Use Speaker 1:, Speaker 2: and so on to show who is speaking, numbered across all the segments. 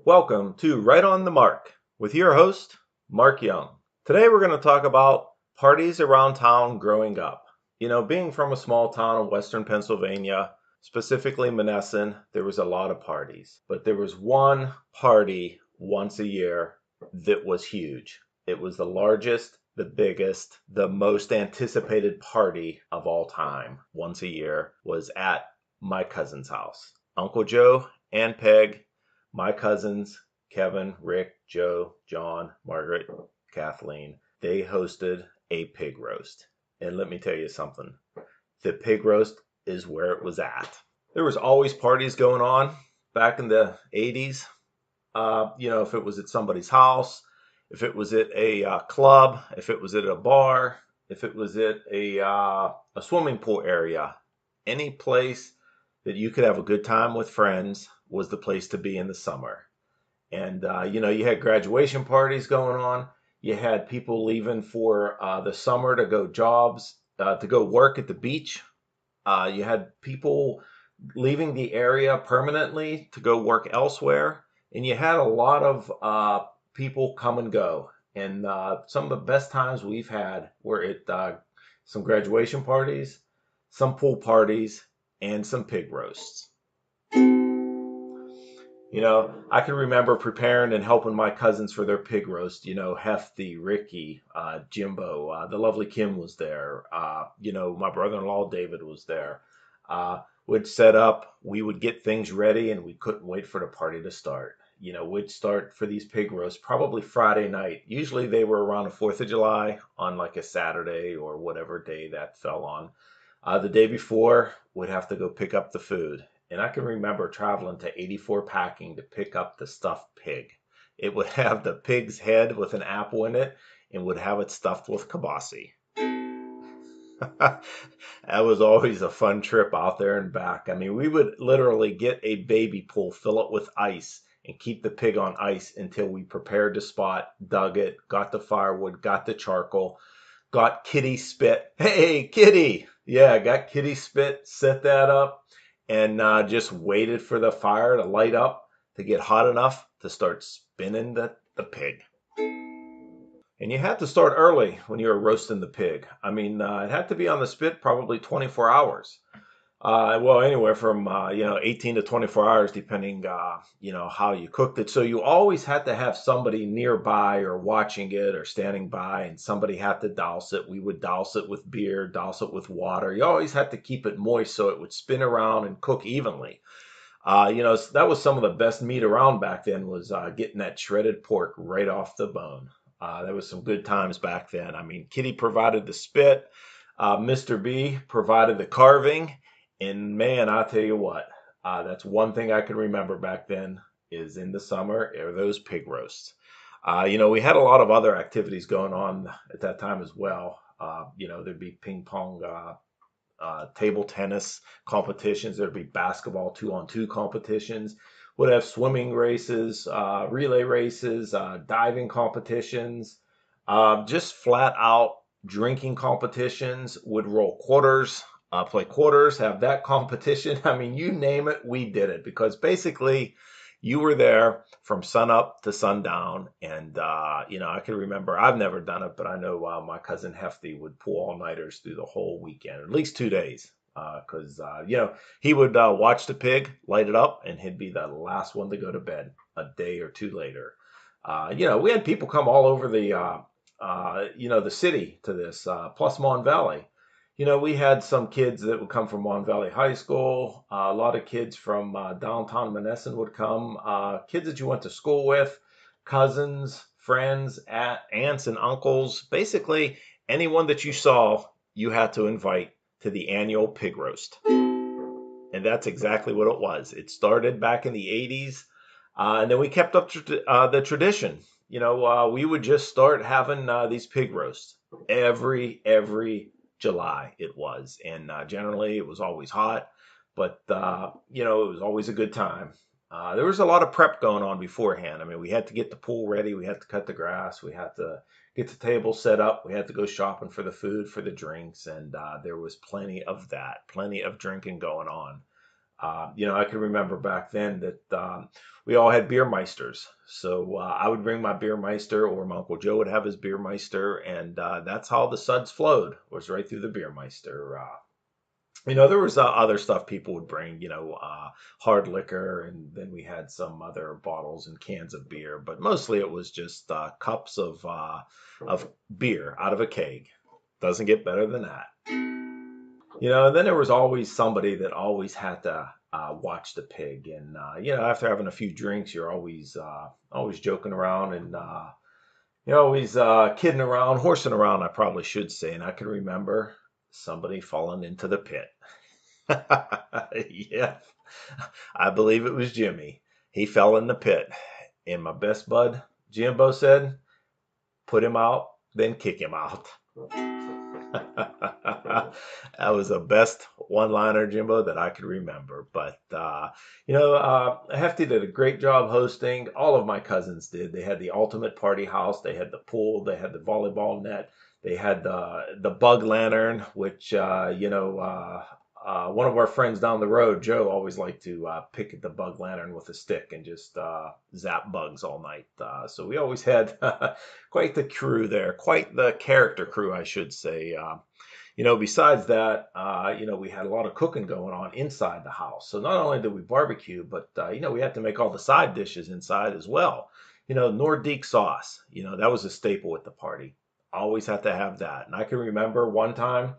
Speaker 1: Welcome to Right on the Mark with your host, Mark Young. Today we're going to talk about parties around town growing up. Being from a small town in western Pennsylvania, specifically Monessen, there was a lot of parties. But there was one party once a year that was huge. It was the largest, the biggest, the most anticipated party of all time once a year was at my cousin's house. Uncle Joe and Peg, my cousins, Kevin, Rick, Joe, John, Margaret, Kathleen, they hosted a pig roast. And let me tell you something, the pig roast is where it was at. There was always parties going on back in the 80s. If it was at somebody's house, if it was at a club, if it was at a bar, if it was at a swimming pool area, any place that you could have a good time with friends was the place to be in the summer. And you had graduation parties going on. You had people leaving for the summer to go jobs, to go work at the beach. You had people leaving the area permanently to go work elsewhere. And you had a lot of people come and go. And some of the best times we've had were at some graduation parties, some pool parties, and some pig roasts. I can remember preparing and helping my cousins for their pig roast. Hefty, Ricky, Jimbo, the lovely Kim was there. My brother-in-law David was there. We'd set up, we would get things ready, and we couldn't wait for the party to start. We'd start for these pig roasts probably Friday night. Usually they were around the 4th of July on like a Saturday or whatever day that fell on. The day before, we'd have to go pick up the food. And I can remember traveling to 84 Packing to pick up the stuffed pig. It would have the pig's head with an apple in it and would have it stuffed with kibasi. That was always a fun trip out there and back. I mean, we would literally get a baby pool, fill it with ice, and keep the pig on ice until we prepared the spot, dug it, got the firewood, got the charcoal, got kitty spit. Hey, kitty! Yeah, got kitty spit, set that up, and just waited for the fire to light up to get hot enough to start spinning the pig. And you had to start early when you were roasting the pig. I mean, it had to be on the spit probably 24 hours. Well, anywhere from 18 to 24 hours, depending how you cooked it. So you always had to have somebody nearby or watching it or standing by, and somebody had to douse it. We would douse it with beer, douse it with water. You always had to keep it moist so it would spin around and cook evenly. That was some of the best meat around back then, was getting that shredded pork right off the bone. There was some good times back then. I mean, Kitty provided the spit, Mr. B provided the carving, and man, I'll tell you what, that's one thing I can remember back then, is in the summer are those pig roasts. We had a lot of other activities going on at that time as well. There'd be ping pong, table tennis competitions. There'd be basketball 2-on-2 competitions. Would have swimming races, relay races, diving competitions, just flat out drinking competitions. Would roll quarters, play quarters, have that competition. I mean, you name it, we did it, because basically you were there from sun up to sundown. And, I can remember, I've never done it, but I know my cousin Hefty would pull all-nighters through the whole weekend, at least 2 days. Because, he would watch the pig, light it up, and he'd be the last one to go to bed a day or two later. We had people come all over the city to this, plus Mon Valley. We had some kids that would come from Mon Valley High School. A lot of kids from downtown Monessen would come. Kids that you went to school with, cousins, friends, aunts and uncles. Basically, anyone that you saw, you had to invite to the annual pig roast. And that's exactly what it was. It started back in the 80s, and then we kept up the tradition. We would just start having these pig roasts every July it was. And generally it was always hot, but it was always a good time. There was a lot of prep going on beforehand. I mean, we had to get the pool ready, we had to cut the grass, we had to get the table set up, we had to go shopping for the food, for the drinks, and there was plenty of that, plenty of drinking going on. I can remember back then that we all had beer meisters. So I would bring my beer meister, or my Uncle Joe would have his beer meister, and that's how the suds flowed, was right through the beer meister. There was other stuff people would bring, hard liquor, and then we had some other bottles and cans of beer, but mostly it was just cups of beer out of a keg. Doesn't get better than that. And then there was always somebody that always had to watch the pig, and after having a few drinks, you're always joking around and you're always kidding around, horsing around, I probably should say. And I can remember somebody falling into the pit. Yeah, I believe it was Jimmy. He fell in the pit, and my best bud Jimbo said, "Put him out, then kick him out." That was the best one-liner, Jimbo, that I could remember. But Hefty did a great job hosting. All of my cousins did. They had the ultimate party house. They had the pool. They had the volleyball net. They had the bug lantern, which one of our friends down the road, Joe, always liked to pick at the bug lantern with a stick and just zap bugs all night. So we always had quite the crew there, quite the character crew, I should say. Besides that, we had a lot of cooking going on inside the house. So not only did we barbecue, but, we had to make all the side dishes inside as well. Nordique sauce, that was a staple at the party. Always had to have that. And I can remember one time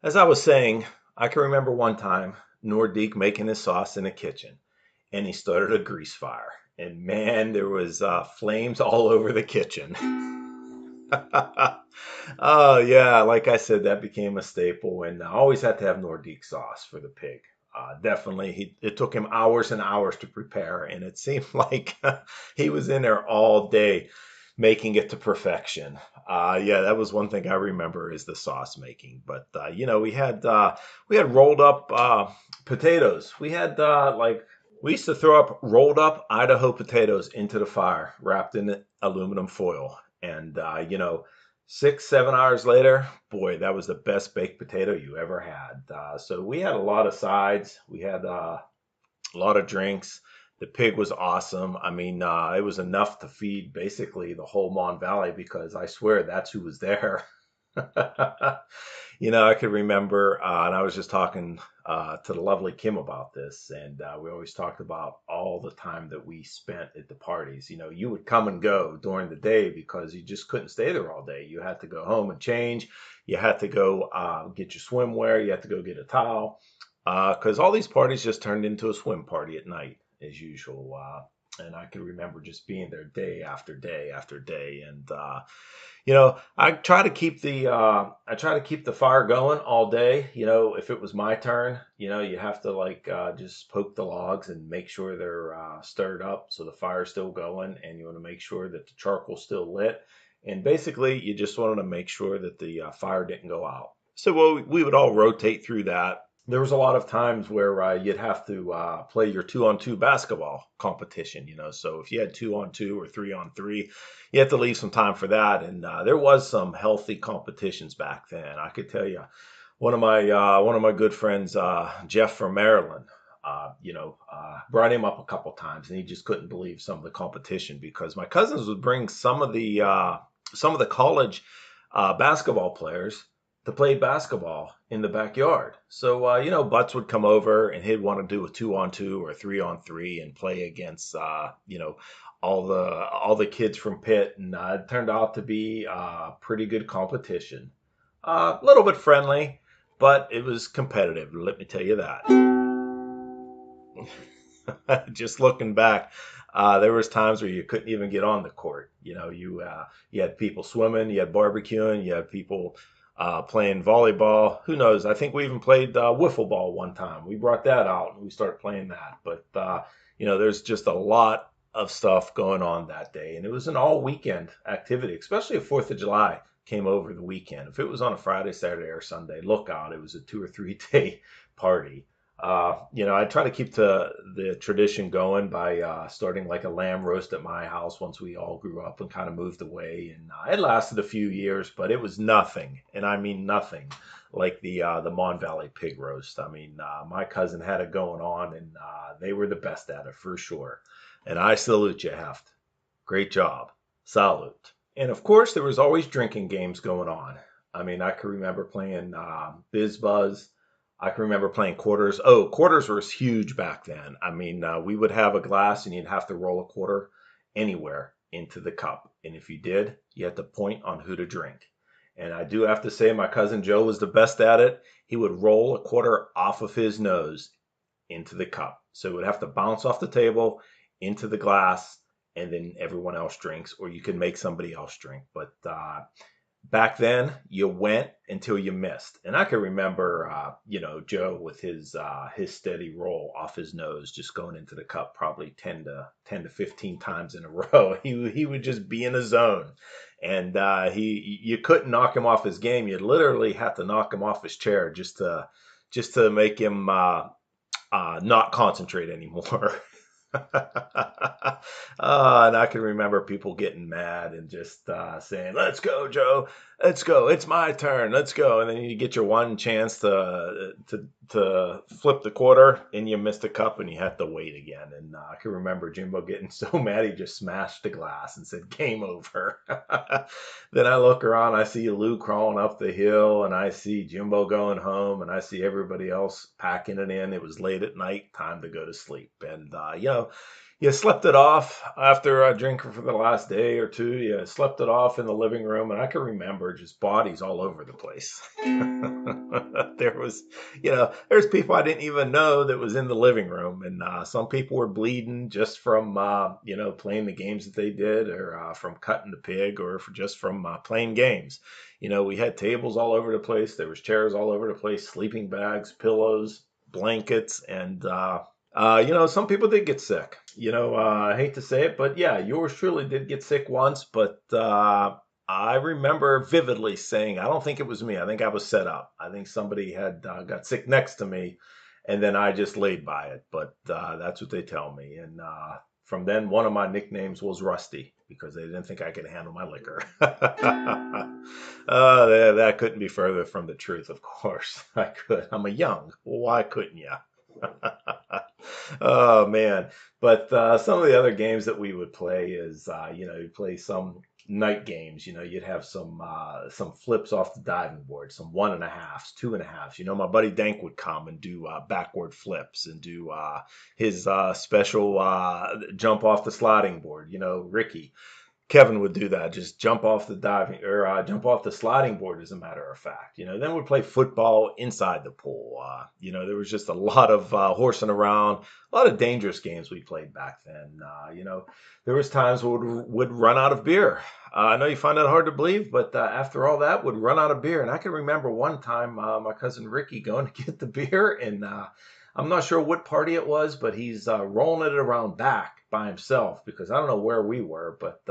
Speaker 1: as I was saying, I can remember one time Nordique making his sauce in the kitchen, and he started a grease fire. And man, there was flames all over the kitchen. Oh yeah, like I said, that became a staple, and I always had to have Nordique sauce for the pig. Definitely, it took him hours and hours to prepare, and it seemed like he was in there all day making it to perfection. Yeah, that was one thing I remember, is the sauce making. But we had rolled up potatoes. We used to throw up rolled up Idaho potatoes into the fire, wrapped in aluminum foil, and 6, 7 hours later, boy, that was the best baked potato you ever had. So we had a lot of sides. We had a lot of drinks. The pig was awesome. I mean, it was enough to feed basically the whole Mon Valley, because I swear that's who was there. I could remember, and I was just talking to the lovely Kim about this, and we always talked about all the time that we spent at the parties. You would come and go during the day because you just couldn't stay there all day. You had to go home and change. You had to go get your swimwear. You had to go get a towel, because all these parties just turned into a swim party at night, as usual. And I can remember just being there day after day after day. And I try to keep the fire going all day. If it was my turn, you have to just poke the logs and make sure they're stirred up so the fire's still going, and you want to make sure that the charcoal's still lit. And basically, you just wanted to make sure that the fire didn't go out. So we would all rotate through that. There was a lot of times where you'd have to play your 2-on-2 basketball competition. So if you had 2-on-2 or 3-on-3, you had to leave some time for that. And there was some healthy competitions back then. I could tell you, one of my good friends, Jeff from Maryland, brought him up a couple times, and he just couldn't believe some of the competition, because my cousins would bring some of the college basketball players to play basketball in the backyard. So, Butts would come over, and he'd want to do a 2-on-2 or 3-on-3 and play against, all the kids from Pitt. And it turned out to be pretty good competition. A little bit friendly, but it was competitive, let me tell you that. Just looking back, there was times where you couldn't even get on the court. You had people swimming, you had barbecuing, you had people playing volleyball. Who knows? I think we even played wiffle ball one time. We brought that out and we started playing that. But there's just a lot of stuff going on that day, and it was an all weekend activity, especially if 4th of July came over the weekend. If it was on a Friday, Saturday, or Sunday, look out, it was a 2 or 3 day party. I try to keep the tradition going by starting like a lamb roast at my house once we all grew up and kind of moved away. And it lasted a few years, but it was nothing, and I mean nothing, like the Mon Valley pig roast. I mean, my cousin had it going on, and they were the best at it for sure. And I salute you, Heft. Great job. Salute. And of course, there was always drinking games going on. I mean, I can remember playing Biz Buzz. I can remember playing quarters. Oh, quarters were huge back then. I mean, we would have a glass and you'd have to roll a quarter anywhere into the cup. And if you did, you had to point on who to drink. And I do have to say, my cousin Joe was the best at it. He would roll a quarter off of his nose into the cup. So it would have to bounce off the table into the glass, and then everyone else drinks, or you can make somebody else drink. But back then, you went until you missed. And I can remember, Joe with his steady roll off his nose, just going into the cup probably 10 to 15 times in a row. He would just be in a zone, and you couldn't knock him off his game. You literally had to knock him off his chair just to make him not concentrate anymore. And I can remember people getting mad and just saying, "Let's go, Joe. Let's go. It's my turn. Let's go." And then you get your one chance to flip the quarter, and you missed the cup, and you had to wait again. And I can remember Jimbo getting so mad he just smashed the glass and said, "Game over." Then I look around, I see Lou crawling up the hill, and I see Jimbo going home, and I see everybody else packing it in. It was late at night, time to go to sleep. And, you slept it off after drinking for the last day or two. You slept it off in the living room, and I can remember just bodies all over the place. There was, there's people I didn't even know that was in the living room, and some people were bleeding just from, playing the games that they did, or from cutting the pig, or just from playing games. We had tables all over the place. There was chairs all over the place, sleeping bags, pillows, blankets, and some people did get sick. I hate to say it, but yeah, yours truly did get sick once. But I remember vividly saying, I don't think it was me. I think I was set up. I think somebody had got sick next to me, and then I just laid by it. But that's what they tell me. And from then, one of my nicknames was Rusty because they didn't think I could handle my liquor. That couldn't be further from the truth, of course. I could. I'm a young. Why couldn't you? Oh man. But some of the other games that we would play is you play some night games. You'd have some flips off the diving board, some 1.5s, 2.5s. My buddy Dank would come and do backward flips and do his special jump off the sliding board. Ricky Kevin would do that, just jump off the diving or jump off the sliding board, as a matter of fact. Then we'd play football inside the pool. There was just a lot of horsing around, a lot of dangerous games we played back then. There was times we would run out of beer. I know you find that hard to believe, but after all that, would run out of beer. And I can remember one time my cousin Ricky going to get the beer, and I'm not sure what party it was, but he's rolling it around back by himself because I don't know where we were, but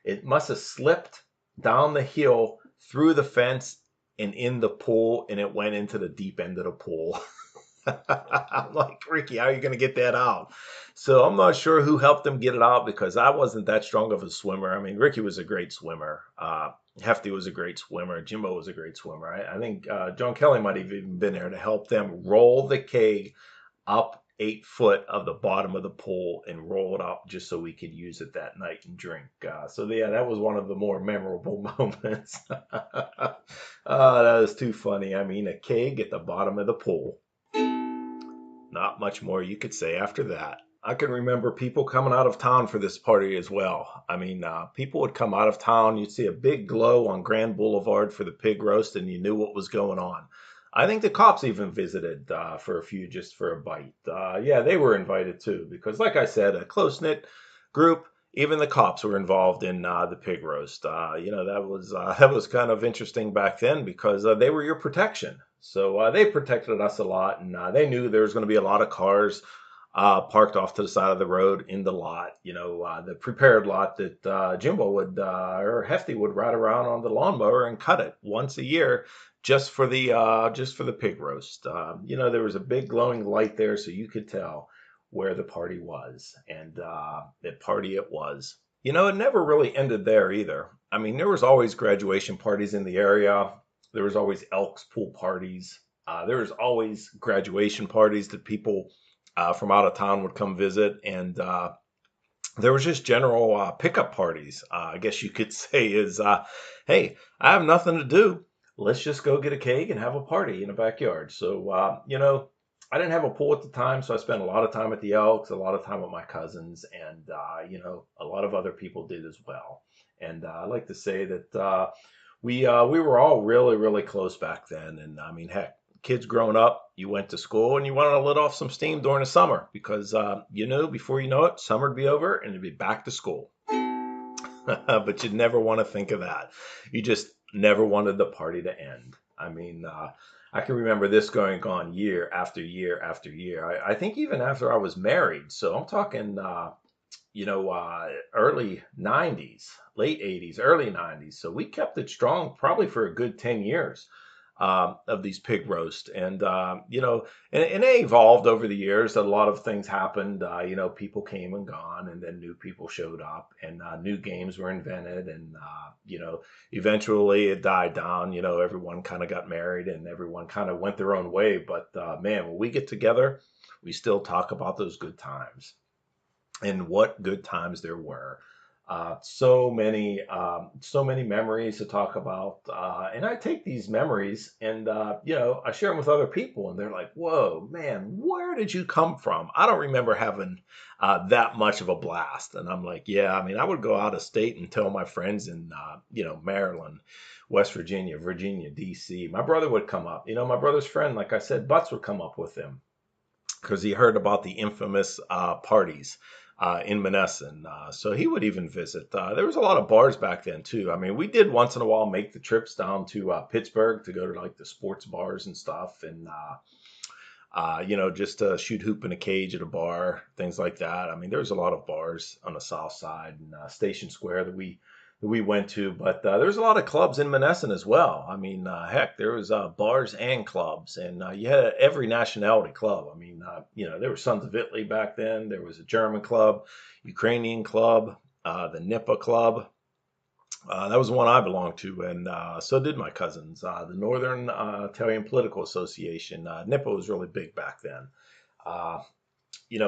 Speaker 1: it must have slipped down the hill through the fence and in the pool, and it went into the deep end of the pool. I'm like, Ricky, how are you going to get that out? So I'm not sure who helped him get it out because I wasn't that strong of a swimmer. I mean, Ricky was a great swimmer. Hefty was a great swimmer. Jimbo was a great swimmer. I think John Kelly might have even been there to help them roll the keg up 8 foot of the bottom of the pool and roll it up just so we could use it that night and drink. So yeah, that was one of the more memorable moments. That was too funny. I mean, a keg at the bottom of the pool. Not much more you could say after that. I can remember people coming out of town for this party as well. I mean, people would come out of town. You'd see a big glow on Grand Boulevard for the pig roast, and you knew what was going on. I think the cops even visited for a few just for a bite. Yeah, they were invited too because, like I said, a close-knit group. Even the cops were involved in the pig roast. That was kind of interesting back then because they were your protection. So they protected us a lot, and they knew there was going to be a lot of cars parked off to the side of the road in the lot, the prepared lot that Jimbo would or Hefty would ride around on the lawnmower and cut it once a year just for the pig roast. There was a big glowing light there, so you could tell where the party was, and the party it was. It never really ended there either. I mean, there was always graduation parties in the area. There was always Elks pool parties. There was always graduation parties that people from out of town would come visit, and there was just general pickup parties. I guess you could say is, hey, I have nothing to do. Let's just go get a cake and have a party in the backyard. So, I didn't have a pool at the time, so I spent a lot of time at the Elks, a lot of time with my cousins, and a lot of other people did as well. And I like to say that we were all really really close back then. And I mean, heck, kids growing up, you went to school and you wanted to let off some steam during the summer because before you know it, summer'd be over and it'd be back to school. But you'd never want to think of that. You just never wanted the party to end. I mean, I can remember this going on year after year after year. I think even after I was married. So I'm talking, early 90s, late 80s, early 90s. So we kept it strong probably for a good 10 years of these pig roast. And, and it evolved over the years. A lot of things happened. People came and gone, and then new people showed up, and new games were invented. And, eventually it died down. Everyone kind of got married and everyone kind of went their own way. But, man, when we get together, we still talk about those good times. And what good times there were. So many memories to talk about. And I take these memories and, I share them with other people, and they're like, whoa, man, where did you come from? I don't remember having that much of a blast. And I'm like, yeah, I mean, I would go out of state and tell my friends in, Maryland, West Virginia, Virginia, DC. My brother would come up. My brother's friend, like I said, Butts would come up with him because he heard about the infamous parties in Monessen. So he would even visit. There was a lot of bars back then too. I mean, we did once in a while make the trips down to Pittsburgh to go to like the sports bars and stuff, and just to shoot hoop in a cage at a bar, things like that. I mean, there was a lot of bars on the south side and Station Square that we went to, but there was a lot of clubs in Monessen as well. I mean, heck, there was bars and clubs, and you had every nationality club. I mean, there were Sons of Italy back then. There was a German club, Ukrainian club, the Nipa club. That was the one I belonged to, and so did my cousins. The Northern Italian Political Association. Nipa was really big back then. Uh,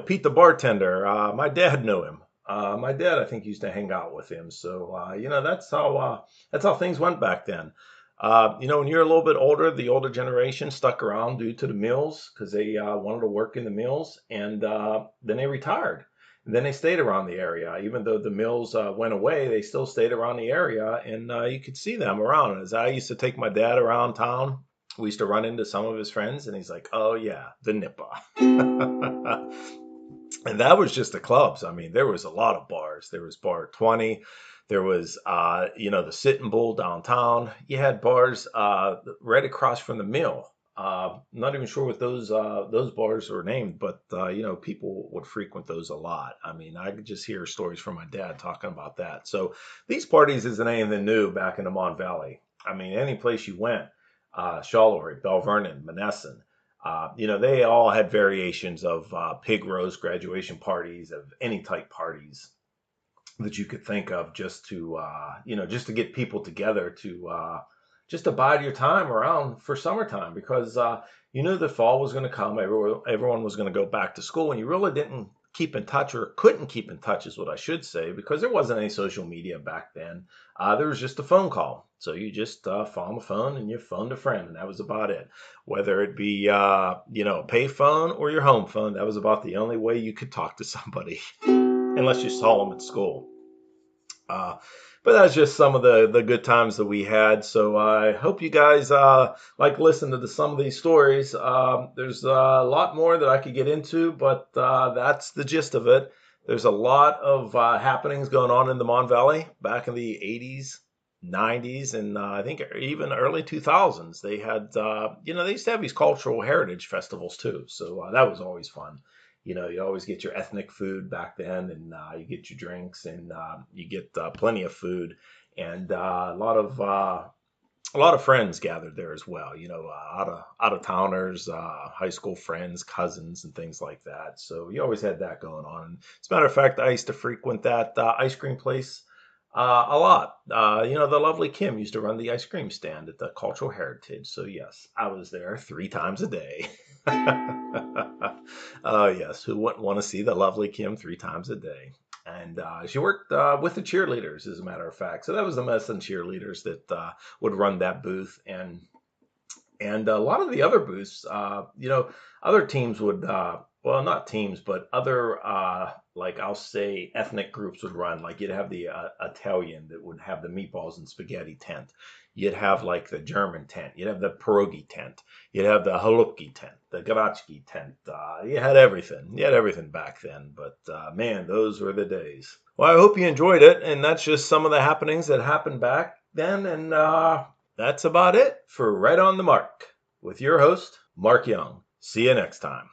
Speaker 1: Pete the bartender, my dad knew him. My dad, I think, used to hang out with him. So, that's how things went back then. When you're a little bit older, the older generation stuck around due to the mills because they wanted to work in the mills, and then they retired. And then they stayed around the area. Even though the mills went away, they still stayed around the area, and you could see them around. As I used to take my dad around town, we used to run into some of his friends, and he's like, "Oh yeah, the Nippa." And that was just the clubs. I mean, there was a lot of bars. There was Bar 20. There was, the Sitting Bull downtown. You had bars right across from the mill. Not even sure what those bars were named, but people would frequent those a lot. I mean, I could just hear stories from my dad talking about that. So these parties isn't anything new back in the Mon Valley. I mean, any place you went, Charleroi, Bell Vernon, Monessen. They all had variations of pig roast graduation parties, of any type parties that you could think of, just to get people together just to bide your time around for summertime, because you knew the fall was going to come. Everyone was going to go back to school, and you really didn't keep in touch, or couldn't keep in touch is what I should say, because there wasn't any social media back then. There was just a phone call. So you just found the phone and you phoned a friend, and that was about it. Whether it be, a pay phone or your home phone, that was about the only way you could talk to somebody, unless you saw them at school. But that's just some of the good times that we had. So I hope you guys like listening to some of these stories. There's a lot more that I could get into, but that's the gist of it. There's a lot of happenings going on in the Mon Valley back in the 80s, 90s, and I think even early 2000s. They had, they used to have these cultural heritage festivals too. So that was always fun. You always get your ethnic food back then, and you get your drinks, and you get plenty of food, and a lot of friends gathered there as well. Out of towners, high school friends, cousins, and things like that. So you always had that going on. As a matter of fact, I used to frequent that ice cream place a lot. The lovely Kim used to run the ice cream stand at the Cultural Heritage. So yes, I was there 3 times a day. Oh yes, who wouldn't want to see the lovely Kim 3 times a day? And she worked with the cheerleaders, as a matter of fact. So that was the Medicine cheerleaders that would run that booth, and a lot of the other booths, other teams would, well, not teams, but other, like I'll say, ethnic groups would run. Like you'd have the Italian that would have the meatballs and spaghetti tent. You'd have like the German tent. You'd have the pierogi tent. You'd have the halupki tent, the garachki tent. You had everything. You had everything back then. But man, those were the days. Well, I hope you enjoyed it. And that's just some of the happenings that happened back then. And that's about it for Right on the Mark with your host, Mark Young. See you next time.